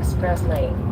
express lane.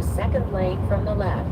the second lane from the left.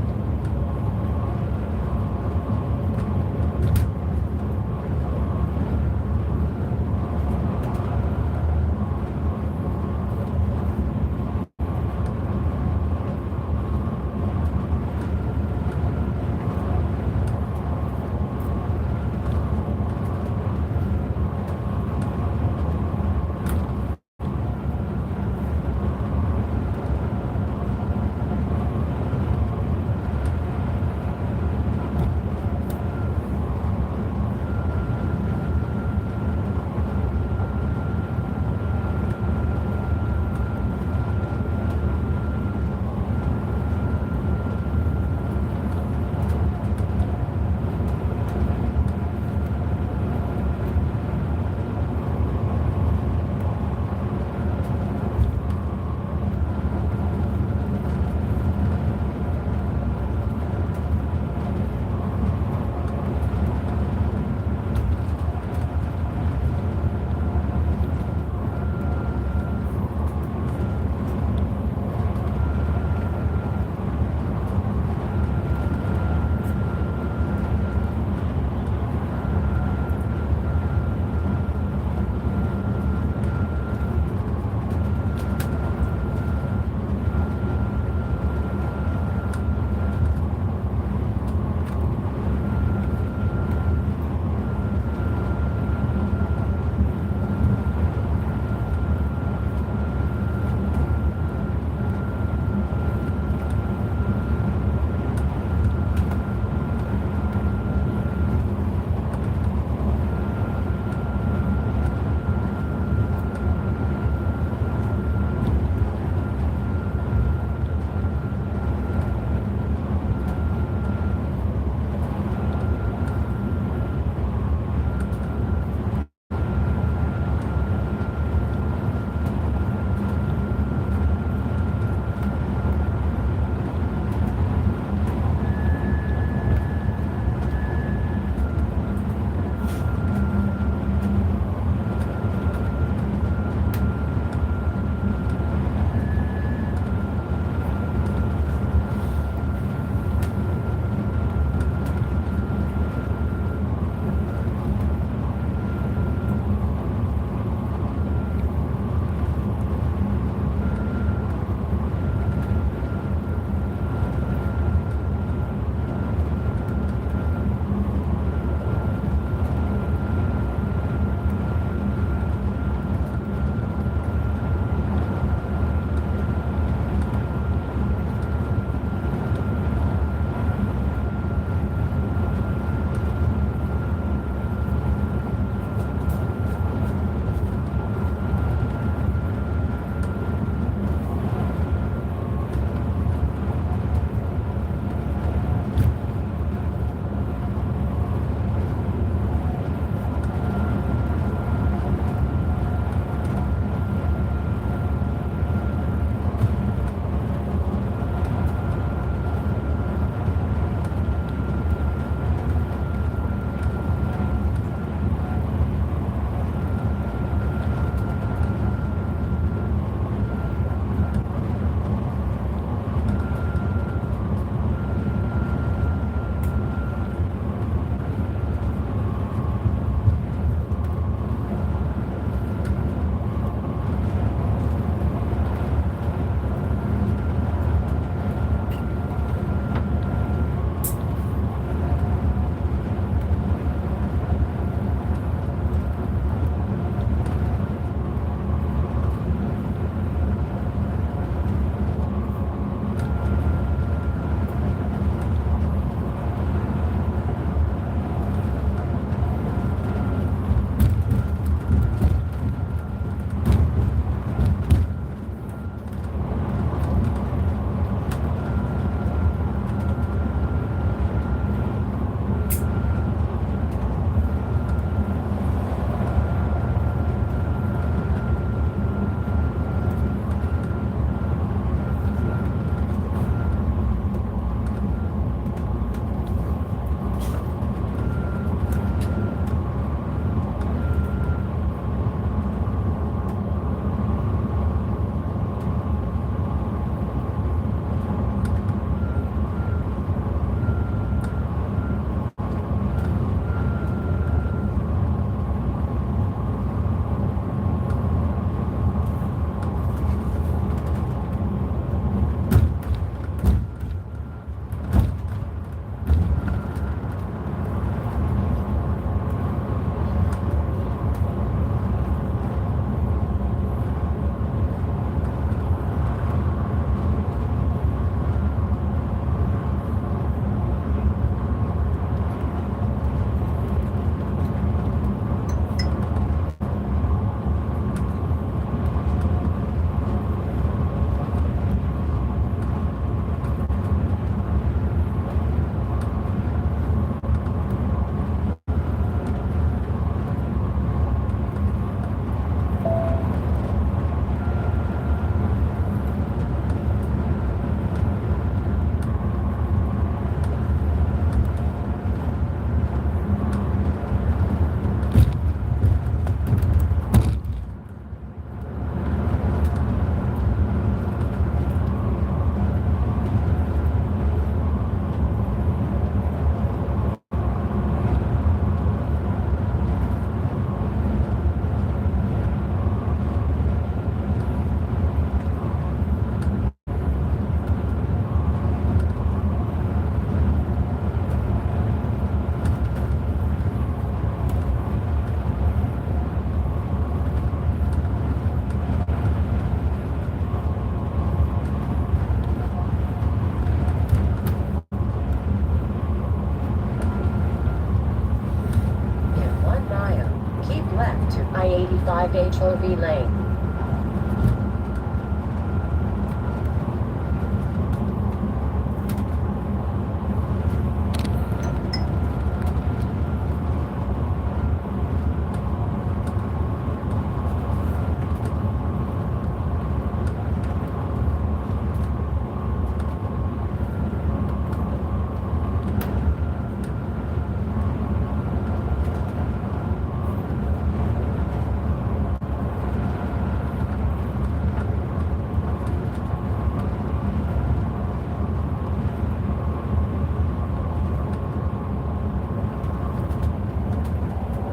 5 HOV lane.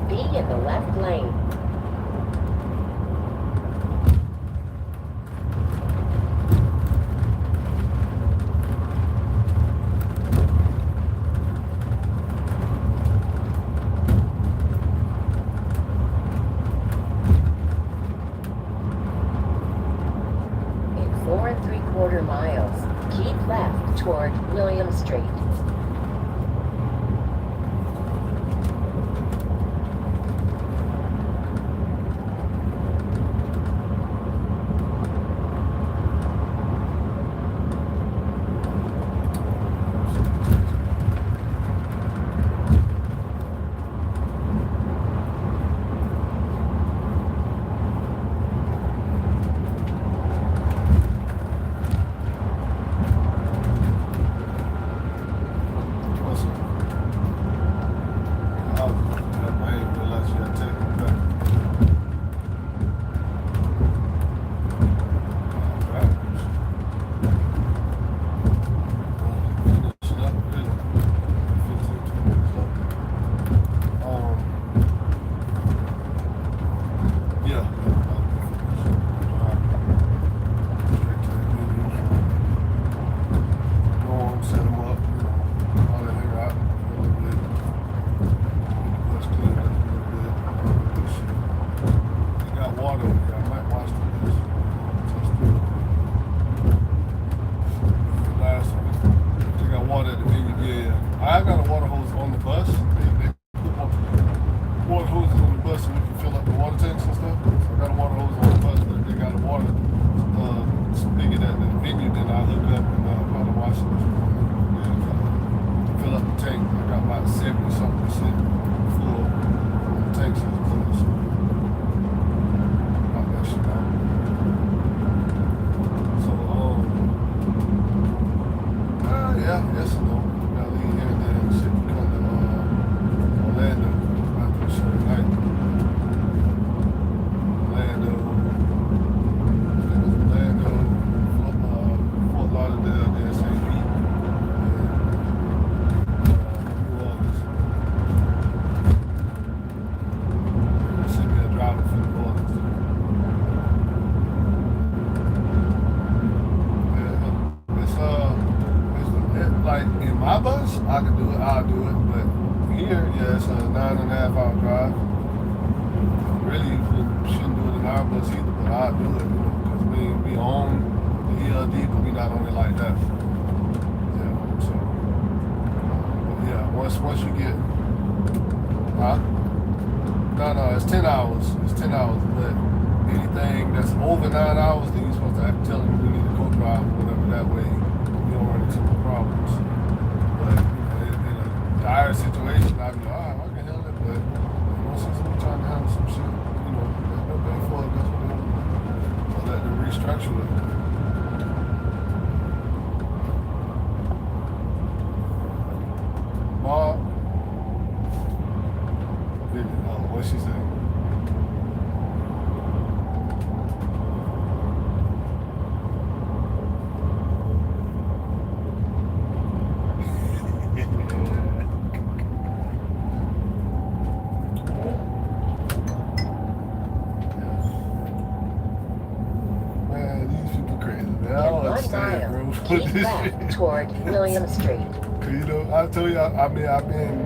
Be in the left lane. In 4 3/4 miles, keep left toward William Street. I got a water hose on the bus. They put water hoses on the bus so we can fill up the water tanks and stuff. So I got a water hose on the bus, but they got a water spigot at the venue. Then I hook up and probably wash it this morning and fill up the tank. I got about 70-something% full on the tanks and stuff. So knock that shit out. So yeah, yes and no. Gotta leave here and then shit come to Orlando after the show tonight. Orlando, Fort Lauderdale, then St. Pete, New Orleans. Send me a driver for New Orleans. Like in my bus, I can do it, I'll do it, but here, yeah, it's a 9.5 hour drive. Really, you shouldn't do it in our bus either, but I'll do it, because we own the ELD, but we not on it like that. Yeah, so, but yeah, once you get, no, it's 10 hours, but anything that's over 9 hours, then you're supposed to have to tell them we need to co-drive or whatever, that way you don't run into no problems. But in a dire situation, I'd be like, all right, I can handle it, but once somebody trying to handle some shit, there's no pay for it, that's what they do. So let them restructure it. Bob, what's she saying? Keep left toward William Street. I told you, I've been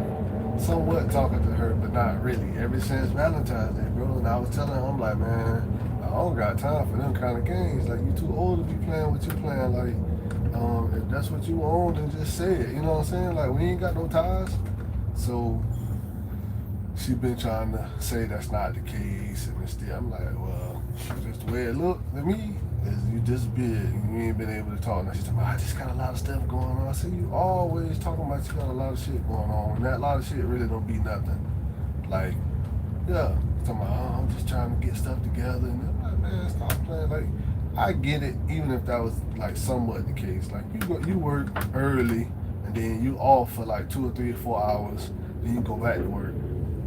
somewhat talking to her, but not really. Ever since Valentine's Day, bro. And I was telling her, I'm like, man, I don't got time for them kind of games. Like, you too old to be playing what you playing. Like, if that's what you want, then just say it. You know what I'm saying? Like, we ain't got no ties. So, she been trying to say that's not the case, and it's still. I'm like, well, just the way it looked to me is you just big and you ain't been able to talk. Now she's talking about, I just got a lot of stuff going on. I said, you always talking about you got a lot of shit going on, and that lot of shit really don't be nothing. Like, yeah, talking about, oh, I'm just trying to get stuff together, and I'm like, man, stop playing. Like, I get it, even if that was like somewhat the case. Like, you work early, and then you off for like 2 or 3 or 4 hours, then you go back to work.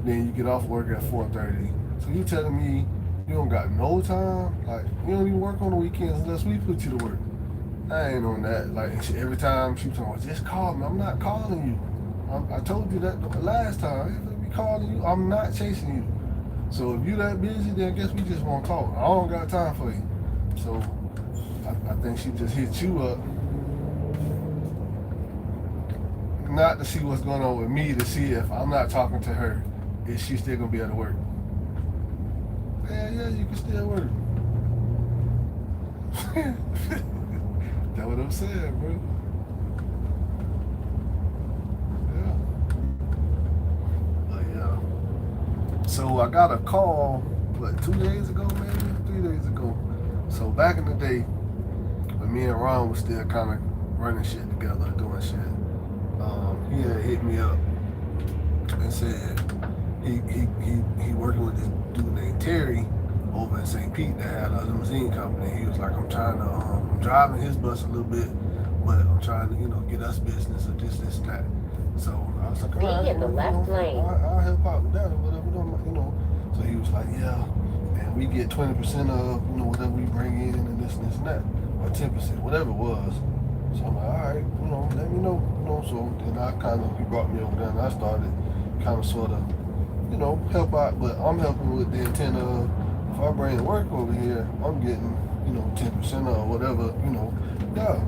Then you get off work at 4:30. So you telling me you don't got no time? Like, you don't even work on the weekends unless we put you to work. I ain't on that. Like, every time she talking about, just call me. I'm not calling you. I told you that the last time. If we calling you, I'm not chasing you. So if you that busy, then I guess we just won't talk. I don't got time for you. So I think she just hit you up, not to see what's going on with me, to see if I'm not talking to her, is she still gonna be able to work? Yeah, you can still work. That's what I'm saying, bro. Yeah. But yeah. So I got a call, what, 2 days ago, maybe 3 days ago. So back in the day, when me and Ron was still kind of running shit together, doing shit, he had hit me up and said he working with this dude named Terry over in St. Pete that had a limousine company. He was like, I'm driving his bus a little bit, but I'm trying to, get us business or this, and that. So I was like, all right, in the left lane. I'll help out with that or whatever, So he was like, yeah, and we get 20% of, whatever we bring in and this and that, or 10%, whatever it was. So I'm like, all right, let me know, So then he brought me over there, and I started kind of sort of, help out, but I'm helping with the intent of, if I bring the work over here, I'm getting, 10% or whatever, yeah.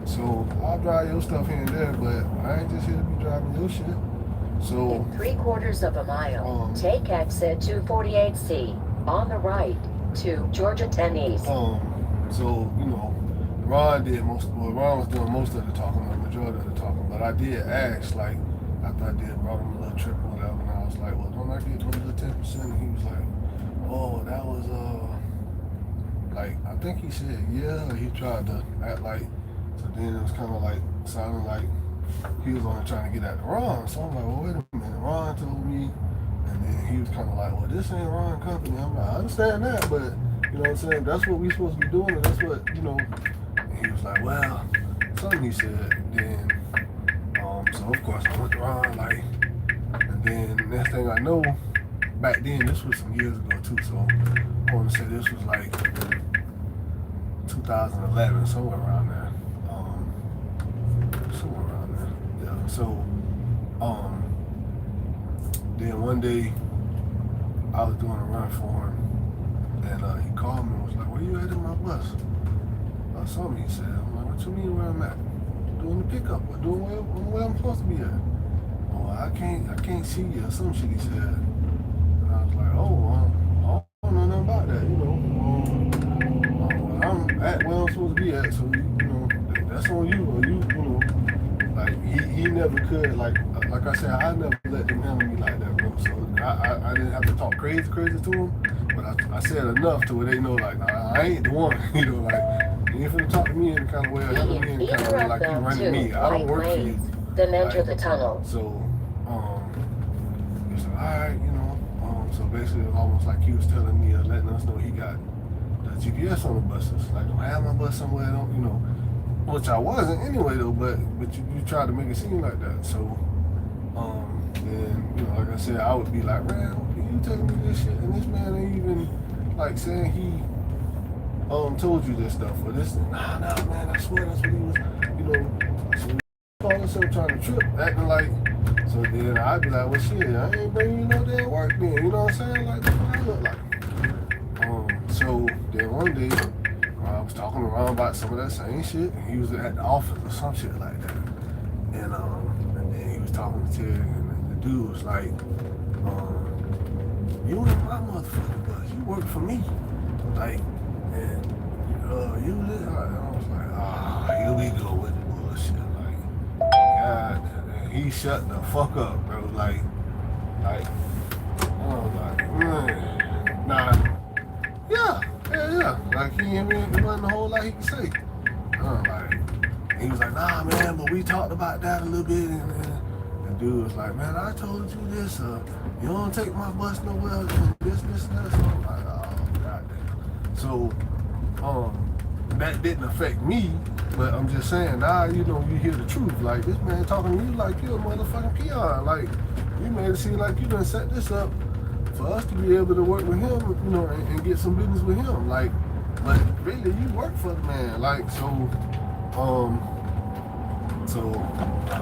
So I'll drive your stuff here and there, but I ain't just here to be driving your shit. So in 3/4 mile, take exit 248C on the right to Georgia 10 East. So Ron was doing most of the talking, the majority of the talking, but I did ask, like, after I did brought him a little trip or whatever, and I was like, well, don't I get a little 10%? And he was like, oh, that was like, I think he said yeah. He tried to act like, so then it was kind of like sounding like he was only trying to get at Ron. So I'm like, well, wait a minute, Ron told me, and then he was kind of like, well, this ain't Ron company. I'm like, I understand that, but you know what I'm saying, that's what we supposed to be doing, and that's what, and he was like, well, something he said. Then so of course I went to Ron, like, and then the next thing I know, back then, this was some years ago too, so I want to say this was like 2011, somewhere around there. Yeah. So, then one day I was doing a run for him, and he called me and was like, "Where you at in my bus?" Something he said. I'm like, "What you mean where I'm at? Doing the pickup, or doing where I'm supposed to be at?" "Oh, I can't see you," or some shit he said. I was like, oh, I don't know nothing about that, I'm at where I'm supposed to be at, so, that's on you, or like, he never could, like I said, I never let them handle me like that, bro, so I didn't have to talk crazy to him, but I said enough to where they know, like, nah, I ain't the one, like, you ain't finna talk to me in the kind of way, or handle me in the kind of way, like you running me, I don't work for you. Then enter the tunnel. So, he was like, all right, so basically it was almost like he was telling me, letting us know he got the GPS on the buses. Like, don't have my bus somewhere, which I wasn't anyway though, but you tried to make it seem like that. So, then, like I said, I would be like, man, you telling me this shit, and this man ain't even, like, saying he, told you this stuff, or this, nah, man, I swear that's what he was, so calling himself trying to trip, acting like, so then I'd be like, well, shit, I ain't bringing you no damn work then, you know what I'm saying? Like, that's what I look like. So then one day, I was talking to Ron about some of that same shit, and he was at the office or some shit like that. And then he was talking to Terry, and the dude was like, you ain't my motherfucker, but you work for me. Like, and you this, and I was like, here we go with the bullshit. Like, God, he shut the fuck up, bro. Like, was like, man, nah, yeah. Like he ain't really, there wasn't a whole lot he could say. He was like, nah, man, but we talked about that a little bit, and dude was like, man, I told you this, you don't take my bus nowhere, and this, and that. So I'm like, oh, goddamn. So, that didn't affect me, but I'm just saying, now, you hear the truth. Like, this man talking to you like you're a motherfucking peon. Like, you made it seem like you done set this up for us to be able to work with him, and get some business with him. Like, but really, you work for the man. Like, so,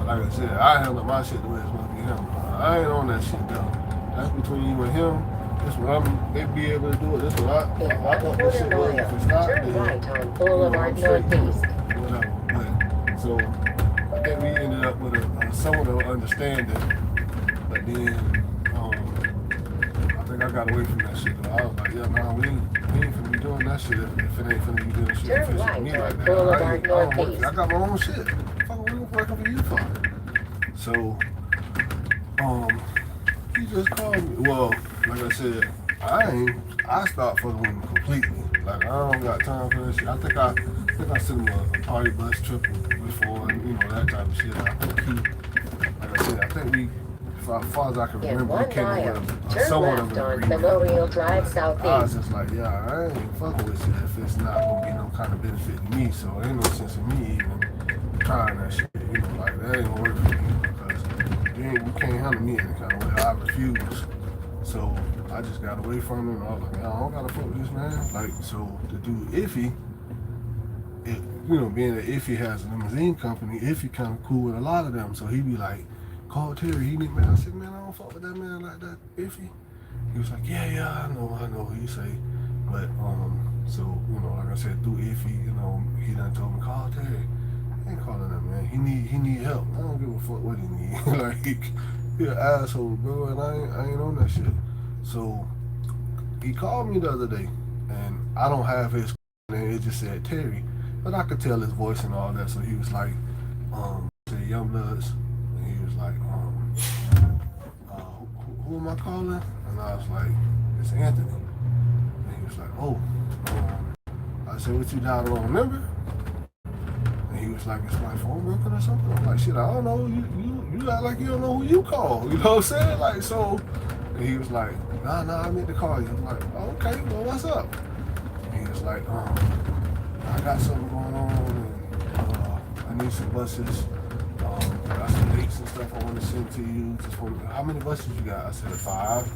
like I said, I handle my shit the way it's supposed to be handled. I ain't on that shit though. That's between you and him. That's what they be able to do it. That's what I thought this shit was. If it's not, turn then, right on Boulevard Northeast. whatever. But, so I think we ended up with a somewhat of understanding. But then I think I got away from that shit though. I was like, yeah, nah, we ain't finna be doing that shit if it ain't finna be doing shit Turn efficient right for me on like that. Boulevard Northeast. I got my own shit. Fuck, we working for you for? So, he just called me. Well, like I said, I stopped fucking with him completely. Like, I don't got time for this shit. I think I sent him a party bus trip before, and that type of shit. I think like I said, I think we, as far as I can In remember, 1 we came mile, up with turn somewhat left of an on agreement. Memorial Drive I was Southeast. just like, yeah, I ain't fucking with you if it's not gonna be no kind of benefit to me. So it ain't no sense in me even trying that shit. Like that ain't gonna work for me because you can't handle me any kind of way. I refuse. So I just got away from him. And I was like, I don't gotta fuck with this man. Like, so the dude Iffy, being that Iffy has a limousine company, Iffy kind of cool with a lot of them. So he be like, call Terry. He need man. I said, man, I don't fuck with that man like that, Iffy. He was like, yeah, I know. He say, but so like I said, through Iffy, he done told me call Terry. I ain't calling that man. He need help. I don't give a fuck what he need. Like he an asshole, bro, and I ain't on that shit. So he called me the other day, and I don't have his name. It just said Terry, but I could tell his voice and all that. So he was like, said Youngbloods, and he was like, who am I calling? And I was like, it's Anthony. And he was like, oh. I said, what you dialed the wrong number? And he was like, it's my phone broken or something? I'm like, shit, I don't know. You act like you don't know who you call. You know what I'm saying? Like, so. And he was like, nah, I meant to call you. I'm like, oh, okay, well, what's up? And he was like, I got something going on, and I need some buses. I got some dates and stuff I want to send to you. How many buses you got? I said 5.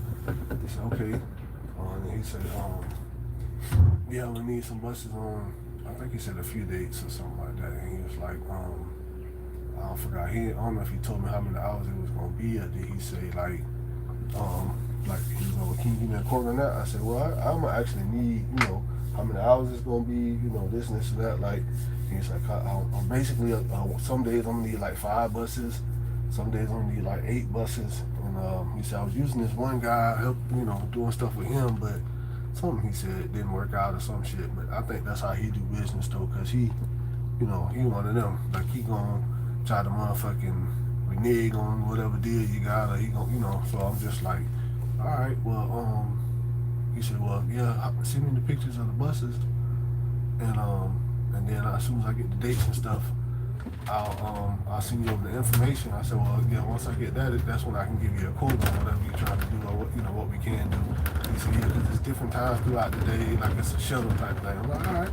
He said, okay. And he said, yeah, we need some buses on, I think he said a few dates or something like that. And he was like, I forgot. I don't know if he told me how many hours it was going to be, or did he say like he was like, can you give me a quote on that? I said, well, I'm going to actually need, how many hours it's going to be, this and this and that. Like, he's like, I'm basically, some days I'm going to need like 5 buses. Some days I'm going to need like 8 buses. And he said, I was using this one guy, help, doing stuff with him, but something he said didn't work out or some shit. But I think that's how he do business though, because he one of them. Like, he going to try to motherfucking renege on whatever deal you got, or he going to, so I'm just like, all right, well, he said, well, yeah, send me the pictures of the buses, and then as soon as I get the dates and stuff, I'll send you over the information. I said, well, yeah, once I get that, that's when I can give you a quote on whatever you're trying to do, or what we can do. He said, yeah, because it's different times throughout the day, like it's a shuttle type thing. I'm like, all right.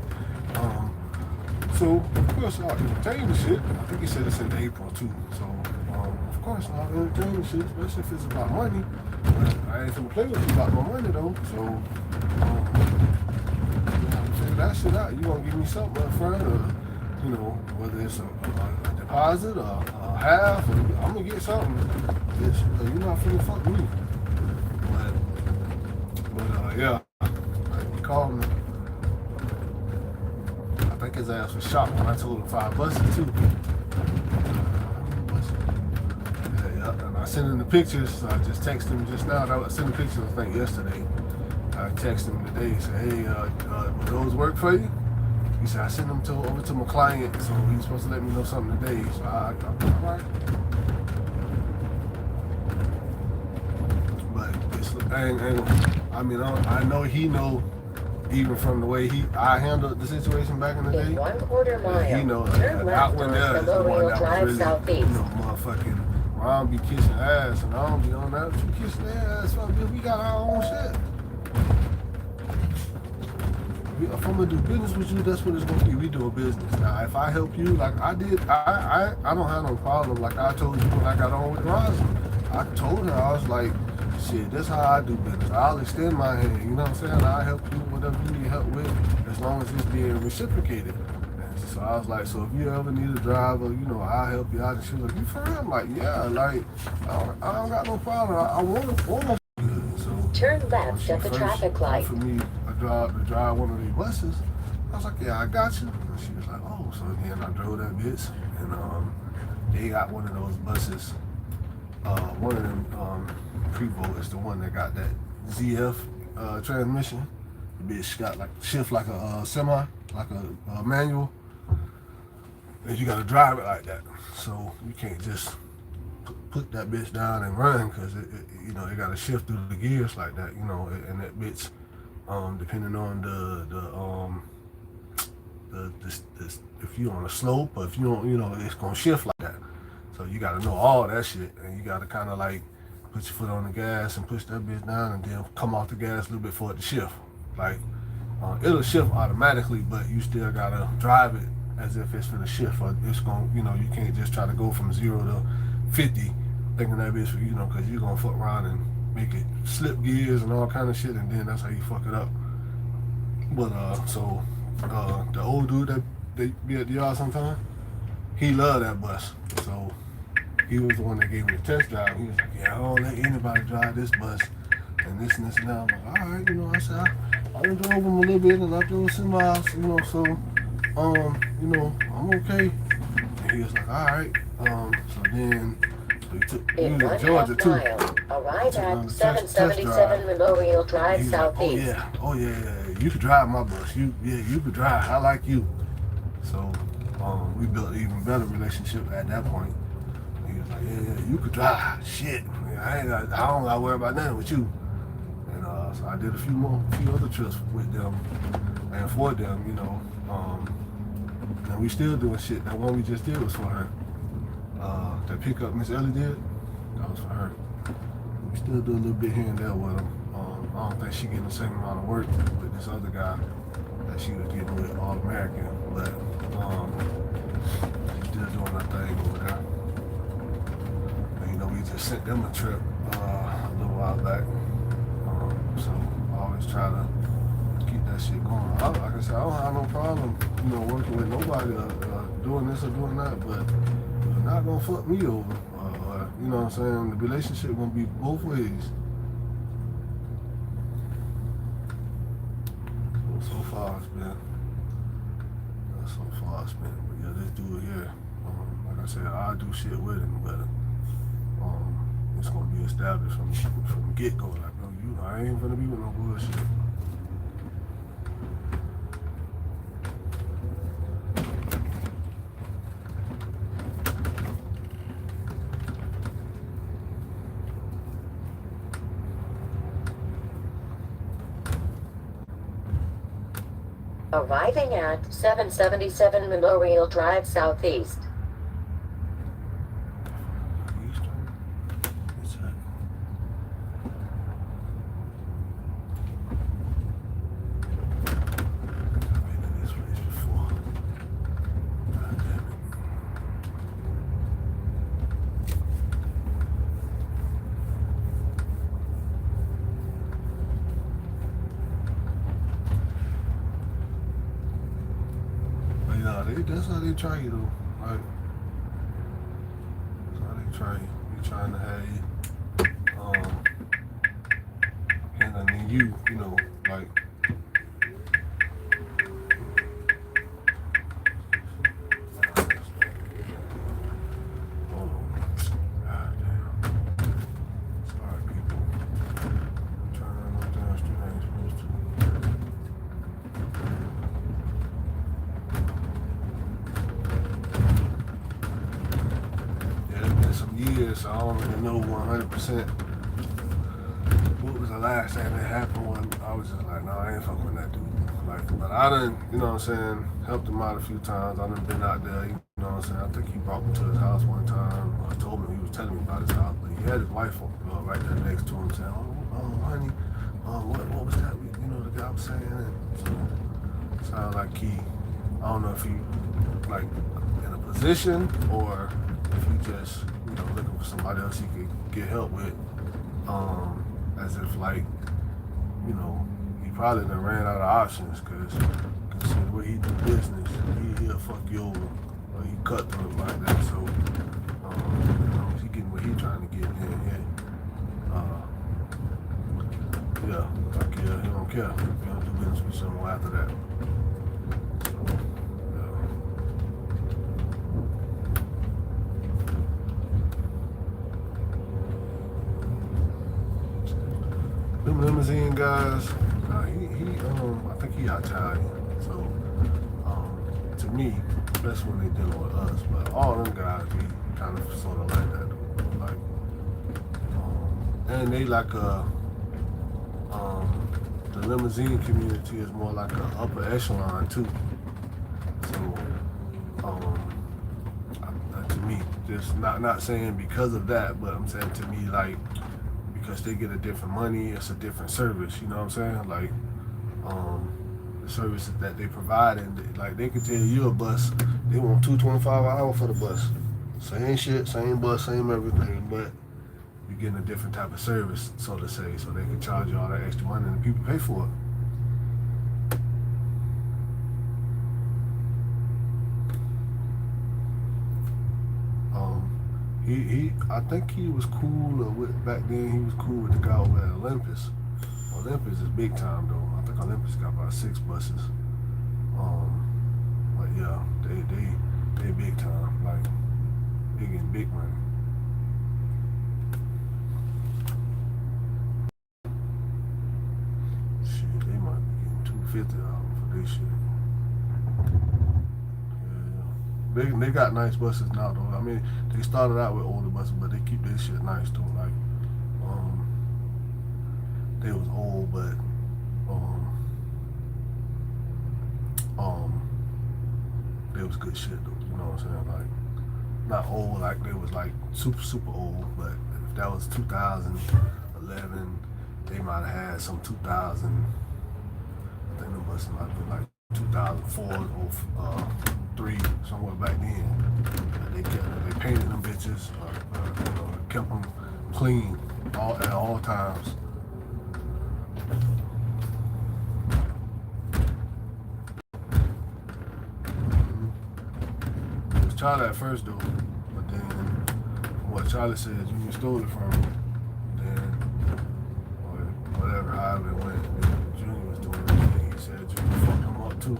So of course I'll entertain the shit. I think he said it's in April too. So of course I'll entertain the shit, especially if it's about money. But I ain't gonna play with you about my money though. So figure that shit out. You gonna give me something up front, or whether it's a deposit or a half, or I'm gonna get something. Bitch, you're not finna fuck me. But yeah, he called me. I think his ass was shocked when I told him 5 buses too. Yeah, and I sent him the pictures. So I just texted him just now. I sent the pictures, I think, yesterday. I texted him today. Said, hey, will those work for you? He said, I sent them over to my client, so he was supposed to let me know something today. So I'm all right. But and I mean, I know he know, even from the way I handled the situation back in the In day. 1/4 mile, He know turn that left one on there is the one Memorial that was Drive really, Southeast. motherfucking. Well, I don't be kissing ass, and I don't be on that. You kissing their ass, fuck, we got our own shit. If I'm gonna do business with you, that's what it's gonna be. We doing business. Now, if I help you, like I did, I don't have no problem. Like I told you when I got on with Rosin, I told her, I was like, shit, that's how I do business. I'll extend my hand. You know what I'm saying? I'll help you whatever you need help with, as long as it's being reciprocated. And so I was like, so if you ever need a driver, I'll help you out. And she was like, you for real? I'm like, yeah, like I don't got no problem. I want to. So turn left at the traffic light. For me, to drive one of these buses, I was like, yeah, I got you. And she was like, oh, so then I drove that bitch, and they got one of those buses. One of them Prevost is the one that got that ZF transmission. The bitch got like shift like a semi, like a manual, and you got to drive it like that. So you can't just put that bitch down and run, because it got to shift through the gears like that, and that bitch, depending on the if you're on a slope, or if you don't, it's gonna shift like that. So you got to know all that shit, and you got to kind of like put your foot on the gas and push that bitch down, and then come off the gas a little bit for it to shift. Like it'll shift automatically, but you still gotta drive it as if it's for the shift, or it's gonna, you can't just try to go from 0 to 50 thinking that bitch, because you're gonna fuck around and make it slip gears and all kind of shit, and then that's how you fuck it up. But the old dude that they be at the yard sometime, he loved that bus, so he was the one that gave me the test drive. He was like, yeah, I don't let anybody drive this bus, and this and this and that. I'm like, all right, I said, I drove him a little bit, and I drove some miles, so I'm okay. And he was like, all right. So then he in was in Georgia too. Arrive at 777 Memorial Drive Southeast. Like, oh yeah, you could drive my bus. You could drive. I like you. So we built an even better relationship at that point. He was like, yeah, you could drive. Shit, I don't gotta worry about nothing with you. And so I did a few other trips with them and for them, and we still doing shit. That one we just did was for her. That pickup Miss Ellie did, that was for her. We still do a little bit here and there with them. I don't think she getting the same amount of work with this other guy that she was getting with All American, but she's still doing her thing over there. And we just sent them a trip a little while back. So I always try to keep that shit going. Like I said, I don't have no problem, working with nobody doing this or doing that, but you're not gonna fuck me over. You know what I'm saying? The relationship gonna be both ways. So far it's been. But yeah, this dude here, like I said, I do shit with him, but it's gonna be established from the get go. Like, bro, I ain't gonna be with no bullshit. Arriving at 777 Memorial Drive Southeast. That's how they try you though. Like, that's how they try you. They trying to have you, and I mean you like. Years, so I don't really know 100% what was the last thing that happened when I was just like, nah, I ain't fucking with that dude. Like, but I done, you know what I'm saying, helped him out a few times. I done been out there, you know what I'm saying. I think he brought me to his house one time. I told him, he was telling me about his house, but he had his wife right there next to him saying, honey, what was that, you know, the guy was saying. And so, sound like I don't know if he, like, in a position or if he just, you know, looking for somebody else he could get help with. As if, like, you know, he probably done ran out of options because the way he do business, he'll fuck you over or he cut through it like that. So, you know, he getting what he trying to get in. Yeah, like, yeah, he don't care. He don't do business with someone after that. So, them limousine guys, I think he Italian. So, to me, that's when they dealing with us. But all them guys be kind of sort of like that. Like, and they like the limousine community is more like a upper echelon too. So, to me, just not saying because of that, but I'm saying to me like, because they get a different money, it's a different service, you know what I'm saying? Like, the services that they provide, and like they can tell you a bus, they want $2.25 an hour for the bus. Same shit, same bus, same everything, but you're getting a different type of service, so to say, so they can charge you all that extra money and people pay for it. I think he was cool with, back then he was cool with the guy over at Olympus. Olympus is big time though. I think Olympus got about 6 buses. But yeah, they big time, like they getting big money. Shit, they might be getting $250 for this shit. They got nice buses now though. I mean, they started out with older buses, but they keep their shit nice too. Like, they was old, but they was good shit though. You know what I'm saying? Like, not old like they was like super old, but if that was 2011, they might have had some 2000. I think the buses might have been like 2004 or 3, somewhere back then. They painted them bitches, you know, kept them clean at all times. It was Charlie at first though, but then from what Charlie said, Junior stole it from him. Then whatever, however it went, then Junior was doing it. He said Junior fucked him up too.